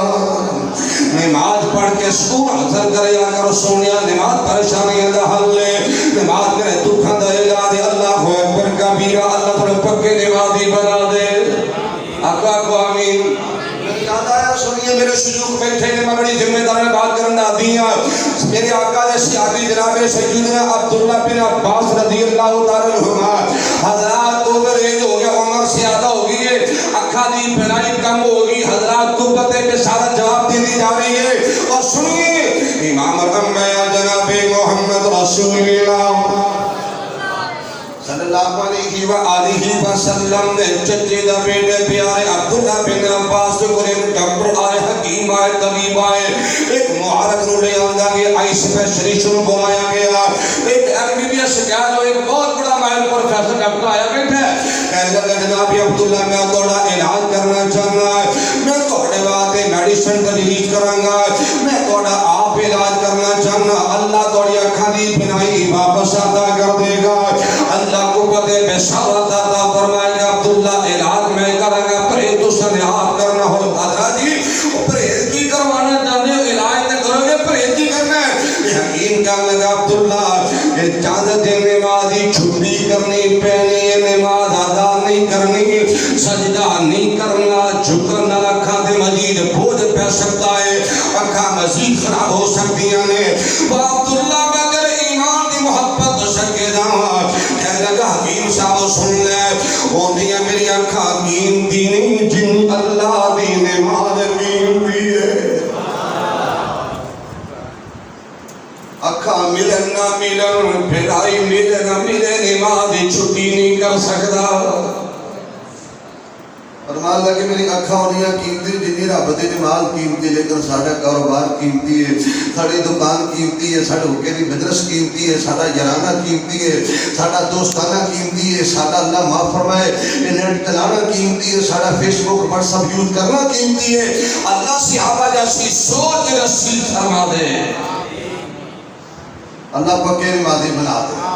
نماز پڑھ کے سکون حاصل کریا کرو سونیا نماز پریشانی اللہ حل لے نماز کرے دکھاں دے دے اللہ اکبر کبیرہ اللہ تھوڑے پکے نمازی بنا دے آقا کو آمین یاد آیا سنیا میرے شیوخ بیٹھے نے میں بڑی ذمہ داری بات کرنا دیا میرے آقا نے صحابی جناب سیدنا عبداللہ بن عباس رضی اللہ تعالی عنہما حضرات تو ایج ہو گیا عمر زیادہ ہو گئی ہے اکھا دی بینائی کم ہو گئی حضرات کو پتے پہ سارا جواب دی جا رہی ہے اور سنیے امام الانبیاء جناب محمد رسول اللہ صلی اللہ علیہ وآلہ وسلم نے چچے دا بیٹے پیارے عبداللہ بن عباس کو ایک ڈاکٹر آئے حکیم آئے طبیب آئے ایک معارض رو لے آنگا کہ آئی سپیشلیشن بنایا گیا ایک MBBS کہا جو ایک بہت بڑا ماہر پروفیسر ڈاکٹر آیا بیٹھا ہے کہنے لگا جناب عبداللہ میں تھوڑا علاج کرنا چاہنا ہے میں تھوڑے باتیں میڈیسن تجویز کرانگا میں تھوڑا آپ علاج کرنا چاہنا اللہ تھوڑی اکھاں دی بینائی واپس عطا کر دے گا اللہ کو پتے بشارت عطا فرمائے گا عبداللہ علاج میں کرے گا پرہیز تو سنیات کرنا ہو حضرات جی پرہیز کی کروانا چاہتے ہو علاج نہ کرو گے پرہیز کی کرنا ہے یقین کہنے لگا عبداللہ کہ اجازت نمازی چھٹی کرنی پہنی نماز ادا نہیں کرنی سجدہ نہیں کرنا جھکنا اکھاں دے مزید بوجھ پہ سکتا ہے اکھاں مزید خراب ہو سکتی ہیں عبداللہ کا اگر ایمان دی محبت سکے جاؤں کہنے لگا حکیم صاحب سن لے وہ دیا میری اکھاں قیمتی نہیں جن اللہ دی نماز قیمتی ہے اکھاں ملن نہ ملن پھرائی ملے نہ ملے نماز چھٹی نہیں کر سکتا فرمان لگے میری اکھاں ہونیاں قیمتی جنی رب دی نماز قیمتی لیکن ساڈا کاروبار قیمتی ہے ساڈی دکان قیمتی ہے ساڈے ہوکے دی بزنس قیمتی ہے ساڈا یارانہ قیمتی ہے ساڈا دوستانہ قیمتی ہے ساڈا اللہ معاف فرمائے نیٹ چلانا قیمتی ہے ساڈا فیس بک واٹس ایپ یوز کرنا قیمتی ہے اللہ صحابہ جیسی سوچ نصیب فرما دے اللہ پکے نمازی بنا دے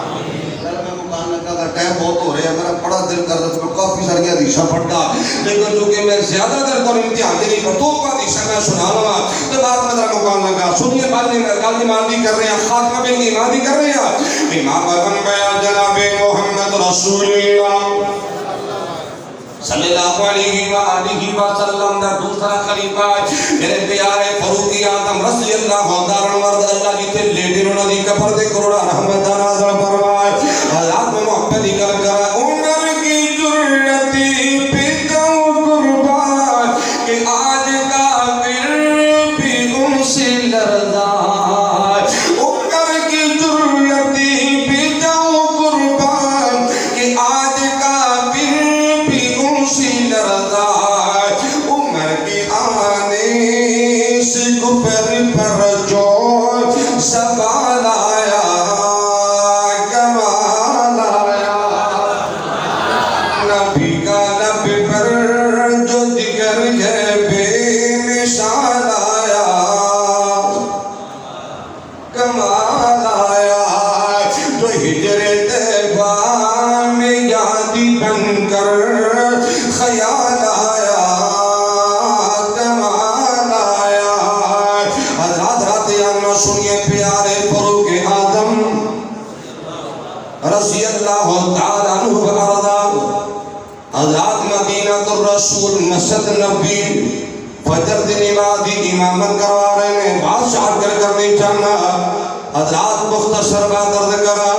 ٹائم بہت ہو رہا ہے میرا بڑا دل کر رہا ہے کافی ساری حدیثاں پڑھتا لیکن چونکہ میں زیادہ تر کو امتحان دے نہیں پر تو کو حدیثاں میں سنا رہا تو بات میں ذرا مقام لگا سنیے بات گل ایمان کر رہے ہیں خاتمہ بن ایمان کر رہے ہیں امام الانبیاء جناب محمد رسول اللہ صلی اللہ علیہ وآلہ وسلم دا دوسرا خلیفہ میرے پیارے فاروق اعظم رضی اللہ تعالی عنہ اللہ جی تے لیڈی انہاں دی قبر تے کروڑا رحمت دا نازل فرمائے حضرات میں محبت دی گل کرا عمر کی جرتی پہ دو قربان کہ آج کافر بھی ان سے لرزا عمر کی جرتی پہ دو قربان کہ آج کافر عمر کی آنے سے کفر پر جو سوال آیا کمال آیا نبی کا لب پر جو ذکر ہے بے مثال آیا کمال آیا جو ہجر طیبہ میں یادی بن کر خیال آیا کمال آیا حضرات رات یعنی سنیے پیارے فاروق اعظم رضی اللہ تعالی عنہ وارضا حضرات مدینہ الرسول مسجد نبی فجر دی نماز دی امامت کروا رہے ہیں بادشاہ کرنے چاہنا حضرات مختصر بات عرض کرا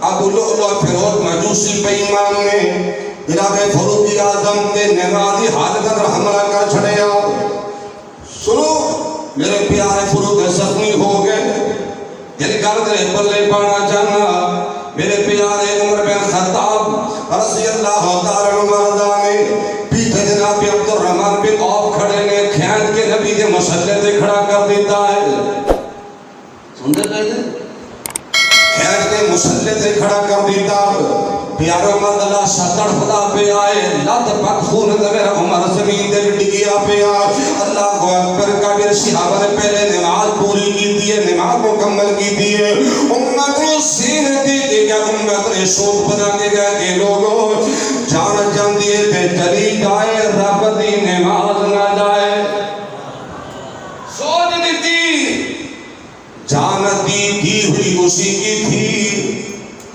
ابو لؤلؤ فیروز مجوسی پہ ایمان نے جناب فاروق اعظم تے نمازی حالت پر حملہ کر چھڑیا سنو میرے پیارے فاروق زخمی ہو گئے دل کر دے پلے پانا چاہنا میرے پیارے عمر بن خطاب رضی اللہ تعالی عنہ نے پیچھے جناب عبد الرحمن بن عوف کھڑے نے کھینچ کے نبی کے مسلح تے کھڑا کر دیتا ہے سنتے کہتے کھینچ کے مسلح تے کھڑا کر دیتا پیارے عمر اللہ ستڑ خدا پہ آئے لد پک خون میرا عمر زمین دے ڈگیا پہ آئے اللہ کو اکبر کبیر صحابہ نے پہلے نماز پوری کی دیئے نماز مکمل کی دیئے امت کو سین دی کہ کیا امت نے سوچ بنا کے گئے کہ لوگوں جان جان دیئے پہ چلی جائے رب دی نماز نہ جائے سوچ دیتی جان دی ہوئی اسی کی تھی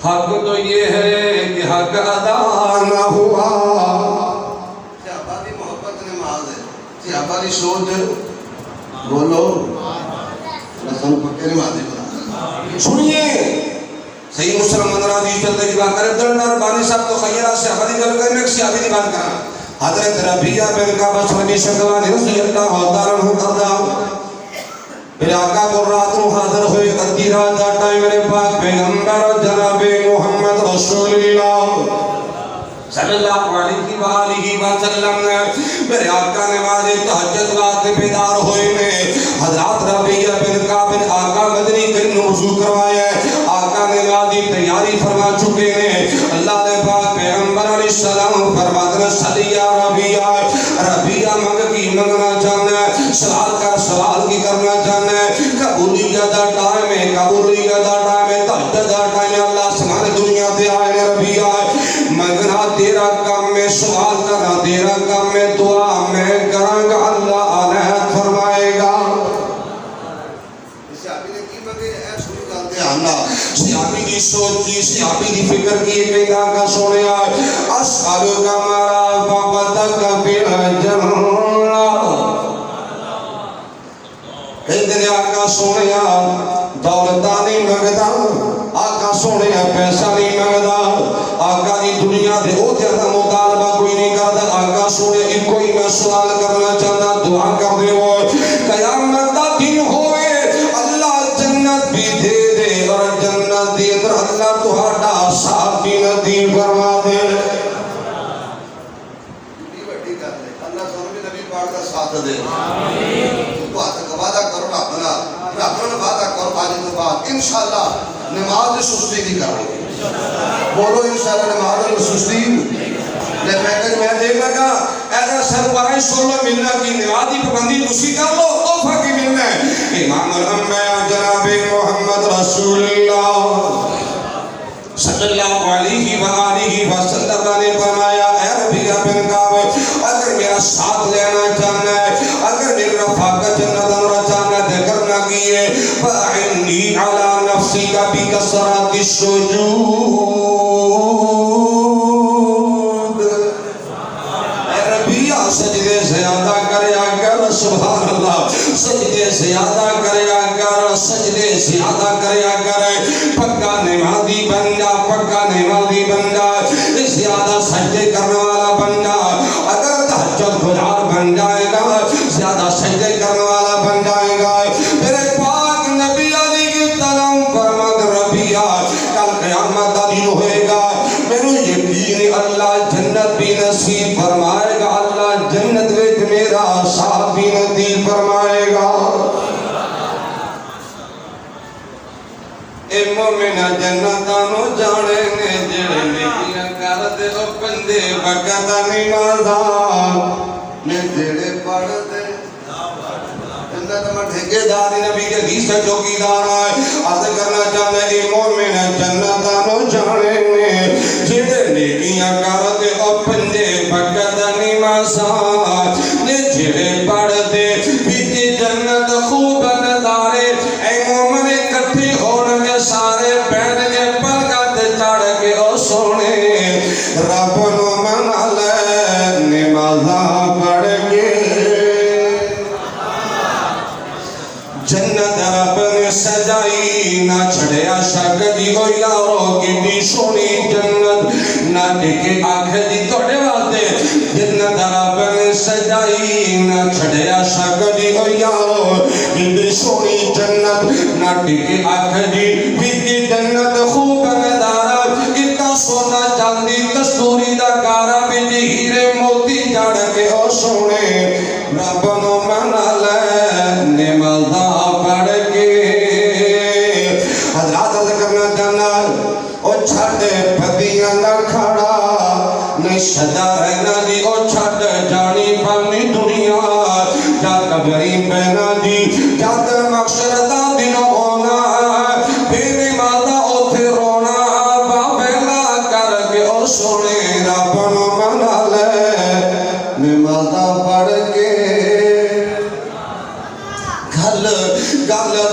حق تو یہ ہے کہ حق ادا نہ ہوا صحابہ دی محبت نماز ہے صحابہ دی سوچ بولو لسن پکے نمازی بنا سنیے صحیح مسلم منرہ دی چلتے کی بات کرے دلنر بانی صاحب تو خیرہ سے حدی جل کر میں کسی آبی دی بات کرا حضرت ربیہ بن کعبہ صلی شکوانی رضی اللہ تعالیٰ عنہ کردہ میرے آقا قرآن حاضر ہوئے قدی راجہ ٹائم میرے پاک پیغمبر جناب محمد رسول اللہ صلی اللہ علیہ وسلم نے میرے آقا نماز تہجد وقت بیدار ہوئے میں حضرات ربیہ بن کعب آقا مدنی کرن وضو کروائے آقا نمازی تیاری فرما چکے ہیں اللہ نے پاک پیغمبر علیہ السلام فرماتے ہیں صلی یا ربیہ ربیہ منگ کی منگنا چاہنا ہے سوال کا سوال کی کرنا چاہنا ہے قبولیت دا ٹائم ہے قبولیت دا ٹائم ہے تہجد دا ٹائم ہے اللہ سمانے دنیا دے آئے نے ربیہ منگنا تیرا کام میں سوال کرنا تیرا کام میں دعا میں کروں گا اللہ عنایت فرمائے گا سیابی نے کی مگے اے شروع کرتے ہیں اللہ سیابی کی سوچ کی سیابی کی فکر کی ایک گا کا سونے آئے اسحالو کا مارا بابتک بلا جنہ ادھر آقا سونے آئے دولتانی مگدہ آقا سونے پیسہ نہیں مگدہ آقا دی دنیا دے او زیادہ مطالبہ کوئی نہیں کرتا آقا سونے ایک کوئی میں سوال کرنا چاہتا دعا کر دے وہ قیامت دا دن ہوئے اللہ جنت بھی دے دے اور جنت دے در اللہ تہاڈا ساتھ بھی نصیب فرما دے اللہ سونے نبی پاک دا ساتھ دے وعدہ کرو اپنا اپنا وعدہ کرو آج کے بعد انشاءاللہ نماز سستی نہیں کرو بولو انشاءاللہ نماز سستی لیکن میں دیکھ لگا ایسا سرورائے سولو ملنا کی نمازی پابندی تسی کر لو توفہ کی ملنا ہے امام الانبیاء جناب محمد رسول اللہ صلی اللہ علیہ وآلہ وسلم نے فرمایا اے ربیہ بن کعب اگر میرا ساتھ لینا چاہنا ہے اگر میرے رفاقت جنت انرہ چاہنا ہے کرنا کیے فَأَعِنِّي عَلَى نَفْسِكَ بِكَسْرَةِ السُّجُودِ اے ربیہ سجدے زیادہ کریا کر سبحان اللہ سجدے زیادہ کریا کر سجدے زیادہ کریا کر پکا نمازی بن جا پکا نمازی بن جا زیادہ سجدے کرنے والا بن جا اگر تہجد گزار بن جائے گا زیادہ سجدے کرنے والا بن جائے گا میرے پاک نبی علی کی طرح فرمد ربیہ کل قیامت دا دن ہوئے گا میرے یقین اللہ جنت بھی نصیب فرمائے گا اللہ جنت ویچ میرا ساتھ بھی نصیب فرمائے گا اے مومنہ جنتانو جانے نے جڑے نیکیاں کر دے او بندے بقتا نمازاں نے جڑے پڑھ دے جنت میں ٹھیکے داری نبی کے حدیث سے چوکیدار آئے عرض کرنا چاہتے اے مومنہ جنتانو جانے نے جڑے نیکیاں کر دے او بندے بقتا نمازاں نے جڑے پڑھ دے بھی جنت خوب نظارے اے مومن اکٹھی ہونے سارے بین کے پلکت چڑھ کے او سونے رب نو منا لے نمازاں پڑھ کے جنت رب نے سجائی نہ چھڑیا شک دی ہو یارو کی سونی جنت نہ ٹکے آنکھ دی توڑے واسطے جنت رب نے سجائی نہ چھڑیا شک دی ہو یارو کی سونی جنت نہ ٹکے آنکھ دی بھی جنت خوب نظارہ اتنا سونا چاندی کستوری دا کارا بھی ہیرے موتی جڑ کے او سونے رب نو منا لے نمازاں پڑھ کے حضرات عرض کرنا چاہنا او چھڑ پدیاں نہ کھڑا نہیں سجا رہنا دی او چھڑ جانی پانی دنیا جا قبری پہنا دی جات مقصر دا دن ہونا پھر ماتا اوتھے رونا بابیلا کر کے او سونے رب نو منا لے نمازاں پڑھ کے گل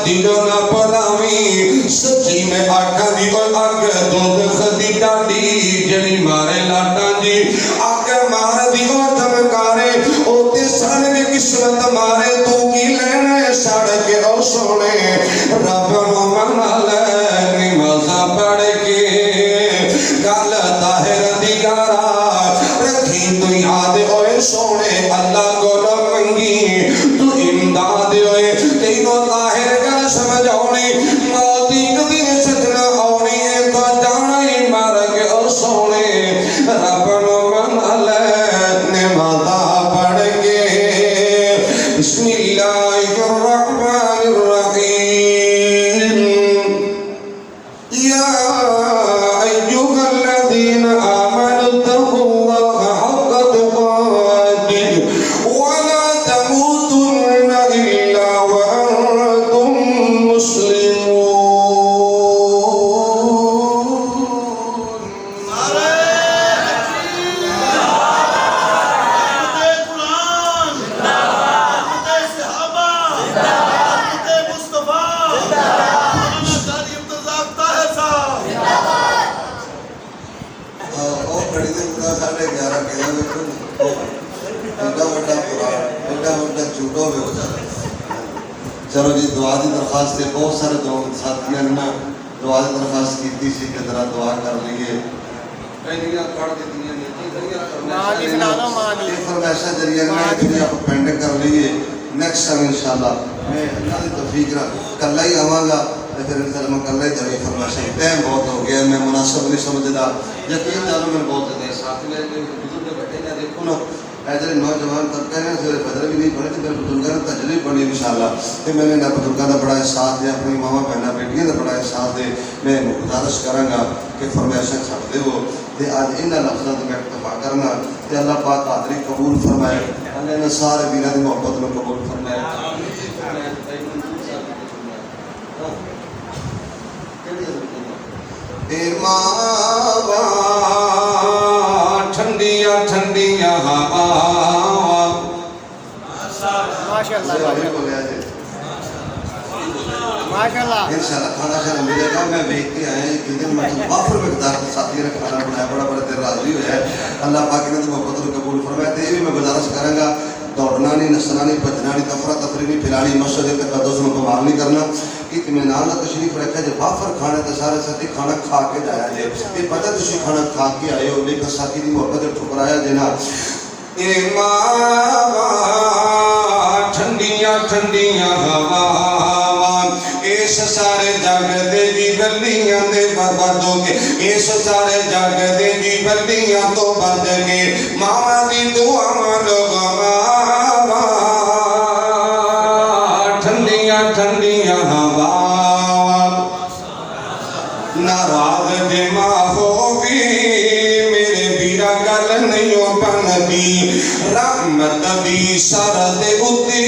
دلوں نہ پڑھاویں سچی میں آکھا دی اور اگ دوزخ دی ڈاڈی جڑی مارے لاٹاں دی اگ مار دی اور چمکارے او تے سن میں قسمت مارے تو کی لینے تو یاد ہوئے سونے اللہ کو نہ منگی تو امداد ہوئے تینوں ظاہر کر سمجھونے موتی کبھی سجنا آنی ہے تو جانا ہی مار کے اور سونے رب نو من لے نمازہ پڑھ کے بسم اللہ الرحمن الرحیم یا ایوہ الذین آمنوا اتقوا اللہ حق تقاتہ ولا تموتن الا وانتم مسلمون چلو جی دعا دی درخواست ہے بہت سارے ساتھیاں نے دعا دی درخواست کی سی کہ ذرا دعا کر لیے فرمائشہ ذریعہ میں آپ پینڈنگ کر لیے نیکسٹ ٹائم انشاءاللہ میں اللہ دی توفیق کل ہی آواں گا پھر انشاءاللہ میں کل ہی جاوی فرمائشہ ٹائم بہت ہو گیا میں مناسب نہیں سمجھدا یقین جانو میں بہت زیادہ ساتھ میں بزرگ بیٹھے نا دیکھو نا ایسے نوجوان طبقہ نے سورے بدر بھی نہیں پڑھے تو میرے بزرگاں نے تجربہ پڑھی انشاءاللہ کہ میں نے بزرگاں کا بڑا احساس دے اپنی ماما بہناں بیٹیاں کا بڑا احساس دے میں گزارش کراں گا کہ فرمائشاں چھڈ دیو تے اج انہاں لفظاں تے میں اکتفا کرنا تے اللہ پاک حاضری قبول فرمائے اللہ نے سارے ویراں دی محبت نو قبول فرمائے اے ماں ٹھنڈیاں ٹھنڈیاں انشاءاللہ کھانا شانا ملے گا میں بیٹھ کے آئے کہ دن میں وافر مقدار ساتھی نے کھانا بنایا بڑا بڑا دیر راضی ہو جائے اللہ پاک نے تو محبت کو قبول فرمائے تے بھی میں گزارش کروں گا دوڑنا نہیں نسنا نہیں بھجنا نہیں تفرہ تفری نہیں پھیلانی مسجد تقدس میں کمال نہیں کرنا اطمینان تشریف رکھا جب وافر کھانے تے سارے ساتھی کھانا کھا کے جایا جے یہ پتہ تسی کھانا کھا کے آئے ہو لیکن ساتھی دی محبت ٹھکرایا جے نا اے ماں ٹھنڈیاں ٹھنڈیاں ہوا اس سارے جگ دے جی بلیاں دے بربادوں کے اس سارے جگ دے جی بلیاں تو بد کے ماما دی دعا مانو ماما ٹھنڈیاں ٹھنڈیاں ہوا ناراض دماغ ہوگی میرے بیرا گل نہیں بندی رحمت دی سرد اتی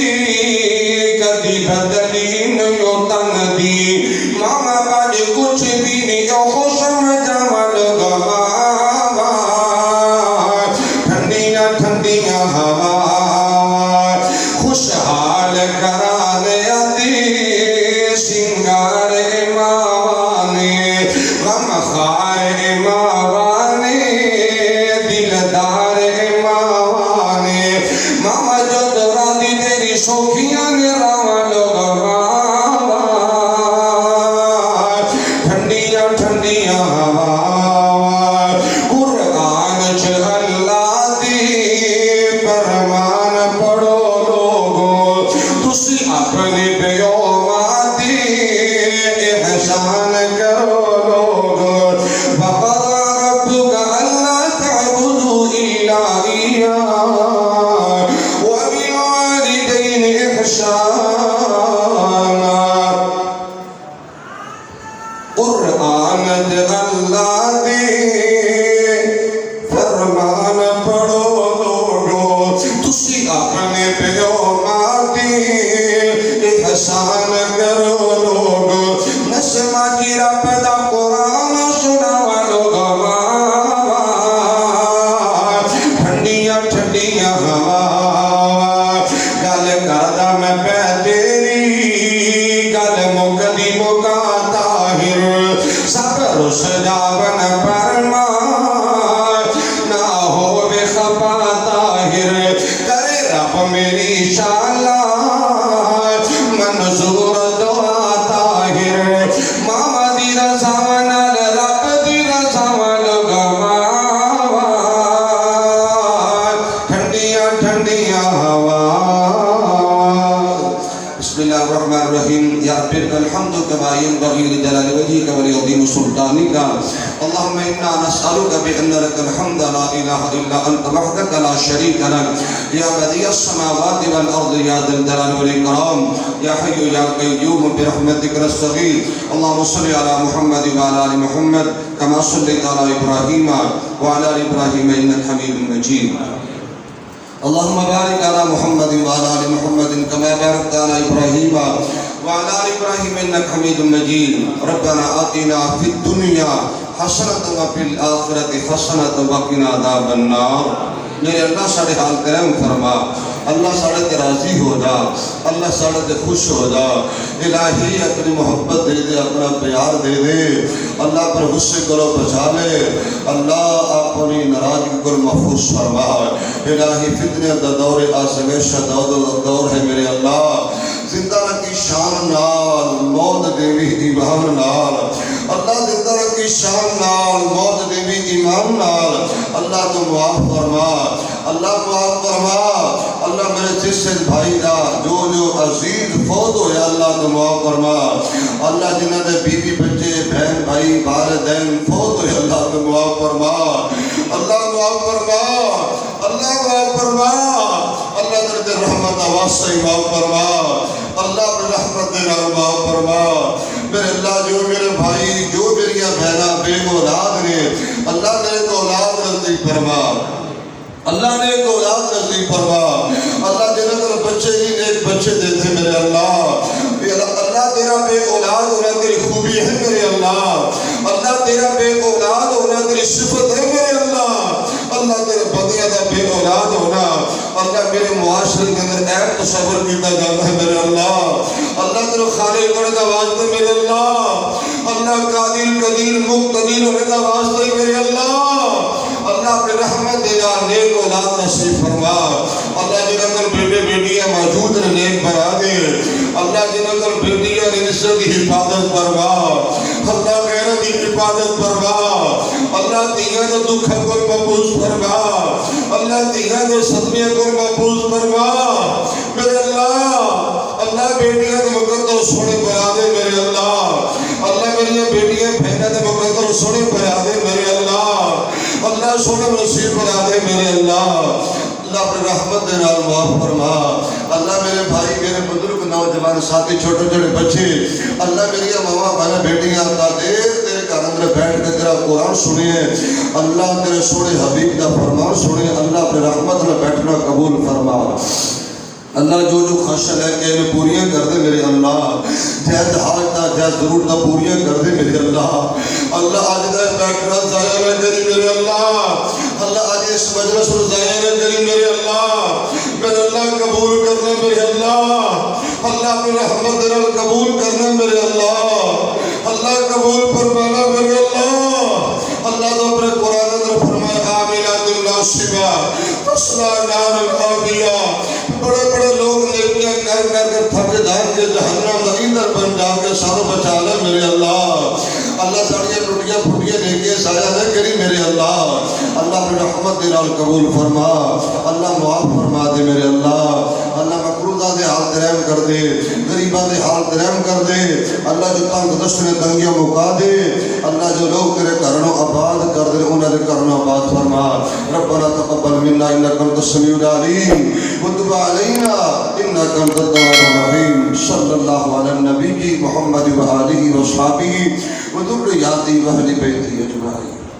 کدی بدلی نہیں تن دی ماما باج کچھ بھی نہیں خوش سمجھا لگا ٹھنڈیاں ٹھنڈیاں ہوا خوشحال کرا دیا دی سنگار ماوانے غم خار ماوانے دلدار ماوانے ماما جو دوران دی تیری سوکھیاں نے راوان لوگا ٹھنڈیاں ٹھنڈیاں قرآن چھ اللہ دی فرمان پڑھو لوگو تسی اپنے پیوما دی احسان کرو لوگو وقضى ربك ألا تعبدوا إلا إياه وبالوالدين إحسانا قرآن اللہ دے فرمان پڑھو لوگو تسی اپنے پیوما دی احسان کرو لوگو نسمہ کی رب دا قرآن سنا لوگو ٹھنڈیاں ٹھنڈیاں ہوا گل کردہ میں پہ تیری گل مکدی مکا طاہر صبر سجاون فرمان نہ ہو بے خفا طاہر کرے رب میری شالات منظور دعا طاہر ماما دی رضاوان رب دی رضاوان گوا لك الحمد كما ينبغي لجلال وجهك ولعظيم سلطانك. اللهم إنا نسألك بأن لك الحمد لا إله إلا أنت وحدك لا شريك لك يا بديع السماوات والأرض يا ذا الجلال والإكرام يا حي يا قيوم برحمتك نستغيث. اللهم صل على محمد وعلى آل محمد كما صليت على إبراهيم وعلى آل إبراهيم إنك حميد مجيد. اللهم بارك على محمد وعلى آل محمد كما باركت على إبراهيم وعلى آل إبراهيم إنك حميد مجيد. ربنا آتنا في الدنيا حسنة وفي الآخرة حسنة وقنا عذاب النار. میرے اللہ ساڑھے حال کرم فرما، اللہ ساڑھے تے راضی ہو جا، اللہ ساڑھے تے خوش ہو جا. الہی اپنی محبت دے دے، اپنا پیار دے دے، اللہ پر غصے کرو بچا لے، اللہ اپنی ناراضگی کو محفوظ فرما. الہی فتنے دا دور آزمائش دور ہے میرے اللہ، زندہ رکھی شان نال موت دیوی ایمان نال، اللہ زندہ رکھی شان نال موت دیوی ایمان نال. اللہ تو معاف فرما، اللہ معاف فرما. اللہ میرے جس سے بھائی دا جو عزیز فوت ہوئے اللہ تو معاف فرما. اللہ جنہوں نے بیوی بچے بہن بھائی والدین فوت ہوئے اللہ تو معاف فرما. اللہ معاف فرما، اللہ معاف فرما. اللہ تیرے رحمت واسطے معاف فرما، اللہ اپنے رحمت دے نال معاف فرما. میرے اللہ جو میرے بھائی جو میری بہنہ بے اولاد نے اللہ نے ایک اولاد نصیب فرما، اللہ نے ایک اولاد نصیب فرما. اللہ جنہوں نے بچے ہی نیک بچے دیتے میرے اللہ. اللہ تیرا بے اولاد ہونا تیری خوبی ہے میرے اللہ، اللہ تیرا بے اولاد ہونا تیری صفت ہے میرے اللہ. اللہ تیرے بندیاں دا بے اولاد ہونا اللہ میرے معاشرے کے اندر عیب تصور کیتا جاتا ہے میرے اللہ. اللہ تیرے خالق ہونے کا واسطہ میرے اللہ، اللہ قادر قدیر مقتدر ہونے کا واسطہ میرے اللہ. اللہ اپنے رحمت دینا نیک اولاد نصیب فرما. اللہ جنہوں نے بیٹے بیٹیاں موجود نے نیک بنا دے. اللہ جنہوں نے بیٹیاں نے نسل کی حفاظت فرما، اللہ غیرت کی حفاظت فرما. اللہ دیاں نے دکھا کو محفوظ فرما، اللہ دیاں نے صدمے کو محفوظ فرما میرے اللہ. اللہ بیٹیاں نے مقدر سونے بنا دے میرے اللہ. اللہ میری بیٹیاں بہنیں نے مقدر سونے بنا دے میرے اللہ. اللہ سونے نصیب بنا دے میرے اللہ. اللہ اپنے رحمت دے نال معاف فرما. اللہ میرے بھائی میرے بزرگ نوجوان ساتھی چھوٹے چھوٹے بچے اللہ میری ماما بہن بیٹیاں تا دیر تیرے گھر اندر بیٹھ کے تیرا قرآن سنیے، اللہ تیرے سونے حبیب دا فرمان سنیے. اللہ اپنے رحمت میں بیٹھنا قبول فرما. اللہ جو خواہشیں لے کے انہیں پوریاں کر دے میرے اللہ. جہد حاجتہ جہد ضرورتہ پوریاں کر دے میرے اللہ. اللہ آج دا بیٹھنا ضائع نہ کری میرے اللہ. اللہ آج اس مجلس کو ضائع نہ کری میرے اللہ. میرے اللہ قبول کرنا میرے اللہ. اللہ اپنی رحمت دل قبول کرنا میرے اللہ. اللہ قبول فرمانا میرے اللہ. اللہ تو اپنے قرآن اندر فرمائے آمینات اللہ شبا تصلا نار الحابیہ. بڑے بڑے لوگ نیکیاں کر کر کے تھک جان کے جہنم دا ایندھن بن جا کے سارا بچا لے میرے اللہ. اللہ ساڑیاں ٹوٹیاں پھوٹیاں نیکیاں سایہ نہ کری میرے اللہ. اللہ اپنی رحمت دے نال قبول فرما. اللہ معاف فرما دے میرے اللہ. اللہ مقروضہ دے حال رحم کر دے، غریباں دے حال رحم کر دے. اللہ جو تنگ دست نے تنگیاں مکا دے. اللہ جو لوگ تیرے گھروں آباد کر دے انہاں دے گھروں آباد فرما. ربنا تقبل منا انک انت السمیع العلیم وتب علينا إنك أنت التواب الرحيم. صلى الله على النبي محمد وآله وصحبه وذرياته وأهل بيته أجمعين.